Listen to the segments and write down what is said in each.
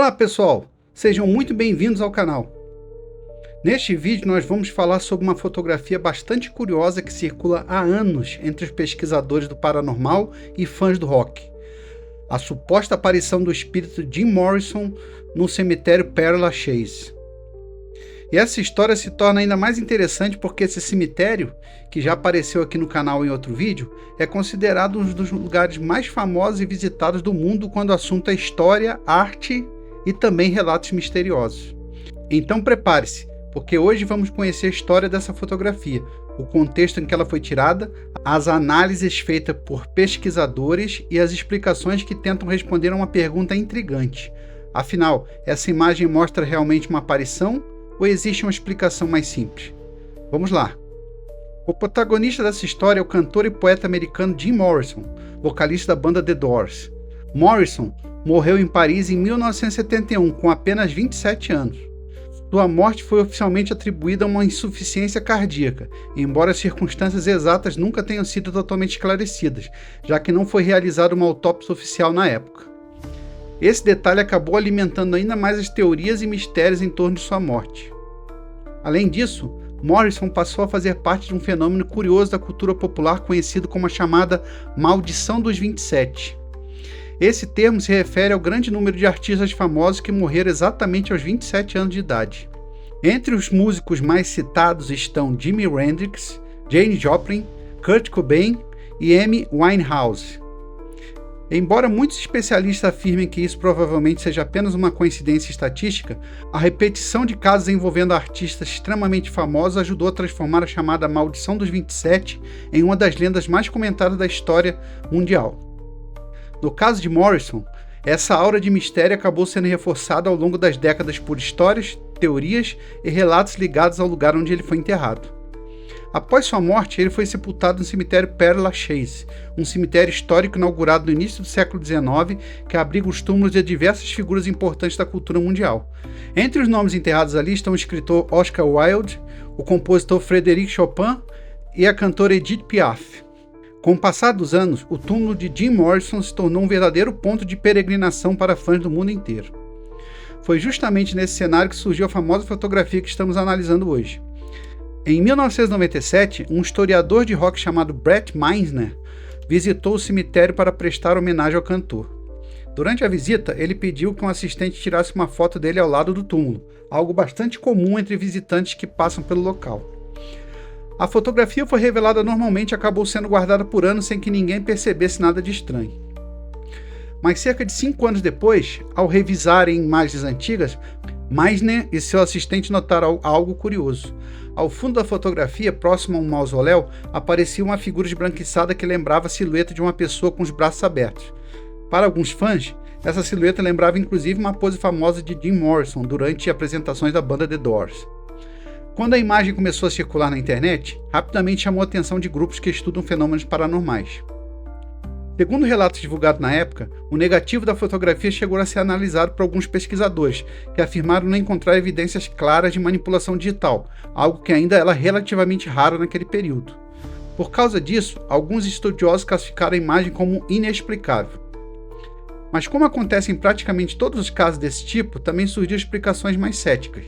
Olá pessoal, sejam muito bem-vindos ao canal. Neste vídeo nós vamos falar sobre uma fotografia bastante curiosa que circula há anos entre os pesquisadores do paranormal e fãs do rock. A suposta aparição do espírito Jim Morrison no cemitério Père Lachaise. E essa história se torna ainda mais interessante porque esse cemitério, que já apareceu aqui no canal em outro vídeo, é considerado um dos lugares mais famosos e visitados do mundo quando o assunto é história, arte e também relatos misteriosos. Então prepare-se, porque hoje vamos conhecer a história dessa fotografia, o contexto em que ela foi tirada, as análises feitas por pesquisadores e as explicações que tentam responder a uma pergunta intrigante. Afinal, essa imagem mostra realmente uma aparição ou existe uma explicação mais simples? Vamos lá! O protagonista dessa história é o cantor e poeta americano Jim Morrison, vocalista da banda The Doors. Morrison morreu em Paris em 1971, com apenas 27 anos. Sua morte foi oficialmente atribuída a uma insuficiência cardíaca, embora as circunstâncias exatas nunca tenham sido totalmente esclarecidas, já que não foi realizada uma autópsia oficial na época. Esse detalhe acabou alimentando ainda mais as teorias e mistérios em torno de sua morte. Além disso, Morrison passou a fazer parte de um fenômeno curioso da cultura popular conhecido como a chamada Maldição dos 27. Esse termo se refere ao grande número de artistas famosos que morreram exatamente aos 27 anos de idade. Entre os músicos mais citados estão Jimi Hendrix, Janis Joplin, Kurt Cobain e Amy Winehouse. Embora muitos especialistas afirmem que isso provavelmente seja apenas uma coincidência estatística, a repetição de casos envolvendo artistas extremamente famosos ajudou a transformar a chamada Maldição dos 27 em uma das lendas mais comentadas da história mundial. No caso de Morrison, essa aura de mistério acabou sendo reforçada ao longo das décadas por histórias, teorias e relatos ligados ao lugar onde ele foi enterrado. Após sua morte, ele foi sepultado no cemitério Père Lachaise, um cemitério histórico inaugurado no início do século XIX que abriga os túmulos de diversas figuras importantes da cultura mundial. Entre os nomes enterrados ali estão o escritor Oscar Wilde, o compositor Frédéric Chopin e a cantora Edith Piaf. Com o passar dos anos, o túmulo de Jim Morrison se tornou um verdadeiro ponto de peregrinação para fãs do mundo inteiro. Foi justamente nesse cenário que surgiu a famosa fotografia que estamos analisando hoje. Em 1997, um historiador de rock chamado Brett Meisner visitou o cemitério para prestar homenagem ao cantor. Durante a visita, ele pediu que um assistente tirasse uma foto dele ao lado do túmulo, algo bastante comum entre visitantes que passam pelo local. A fotografia foi revelada normalmente e acabou sendo guardada por anos sem que ninguém percebesse nada de estranho. Mas cerca de 5 anos depois, ao revisarem imagens antigas, Meisner e seu assistente notaram algo curioso. Ao fundo da fotografia, próximo a um mausoléu, aparecia uma figura esbranquiçada que lembrava a silhueta de uma pessoa com os braços abertos. Para alguns fãs, essa silhueta lembrava inclusive uma pose famosa de Jim Morrison durante apresentações da banda The Doors. Quando a imagem começou a circular na internet, rapidamente chamou a atenção de grupos que estudam fenômenos paranormais. Segundo relatos divulgados na época, o negativo da fotografia chegou a ser analisado por alguns pesquisadores, que afirmaram não encontrar evidências claras de manipulação digital, algo que ainda era relativamente raro naquele período. Por causa disso, alguns estudiosos classificaram a imagem como inexplicável. Mas como acontece em praticamente todos os casos desse tipo, também surgiram explicações mais céticas.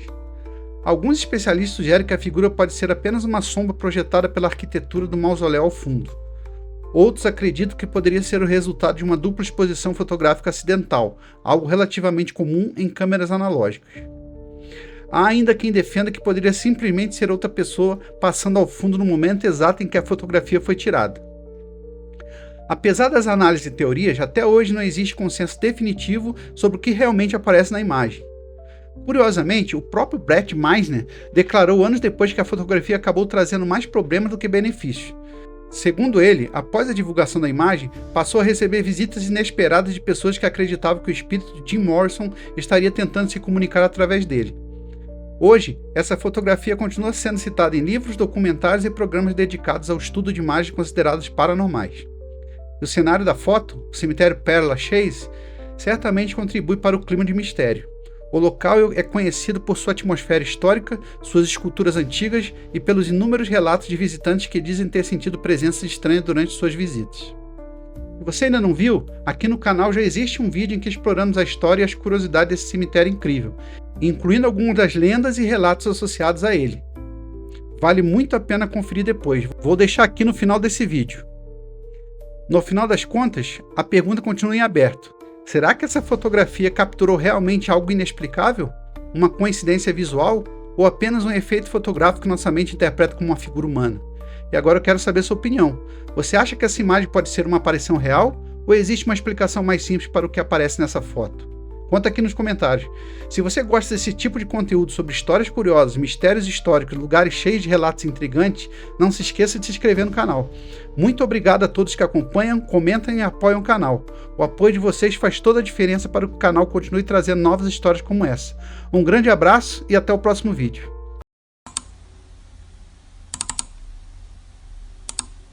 Alguns especialistas sugerem que a figura pode ser apenas uma sombra projetada pela arquitetura do mausoléu ao fundo. Outros acreditam que poderia ser o resultado de uma dupla exposição fotográfica acidental, algo relativamente comum em câmeras analógicas. Há ainda quem defenda que poderia simplesmente ser outra pessoa passando ao fundo no momento exato em que a fotografia foi tirada. Apesar das análises e teorias, até hoje não existe consenso definitivo sobre o que realmente aparece na imagem. Curiosamente, o próprio Brett Meisner declarou anos depois que a fotografia acabou trazendo mais problemas do que benefícios. Segundo ele, após a divulgação da imagem, passou a receber visitas inesperadas de pessoas que acreditavam que o espírito de Jim Morrison estaria tentando se comunicar através dele. Hoje, essa fotografia continua sendo citada em livros, documentários e programas dedicados ao estudo de imagens consideradas paranormais. O cenário da foto, o cemitério Père Lachaise, certamente contribui para o clima de mistério. O local é conhecido por sua atmosfera histórica, suas esculturas antigas e pelos inúmeros relatos de visitantes que dizem ter sentido presenças estranhas durante suas visitas. Se você ainda não viu, aqui no canal já existe um vídeo em que exploramos a história e as curiosidades desse cemitério incrível, incluindo algumas das lendas e relatos associados a ele. Vale muito a pena conferir depois, vou deixar aqui no final desse vídeo. No final das contas, a pergunta continua em aberto. Será que essa fotografia capturou realmente algo inexplicável? Uma coincidência visual? Ou apenas um efeito fotográfico que nossa mente interpreta como uma figura humana? E agora eu quero saber sua opinião. Você acha que essa imagem pode ser uma aparição real? Ou existe uma explicação mais simples para o que aparece nessa foto? Conta aqui nos comentários. Se você gosta desse tipo de conteúdo sobre histórias curiosas, mistérios históricos, lugares cheios de relatos intrigantes, não se esqueça de se inscrever no canal. Muito obrigado a todos que acompanham, comentam e apoiam o canal. O apoio de vocês faz toda a diferença para que o canal continue trazendo novas histórias como essa. Um grande abraço e até o próximo vídeo.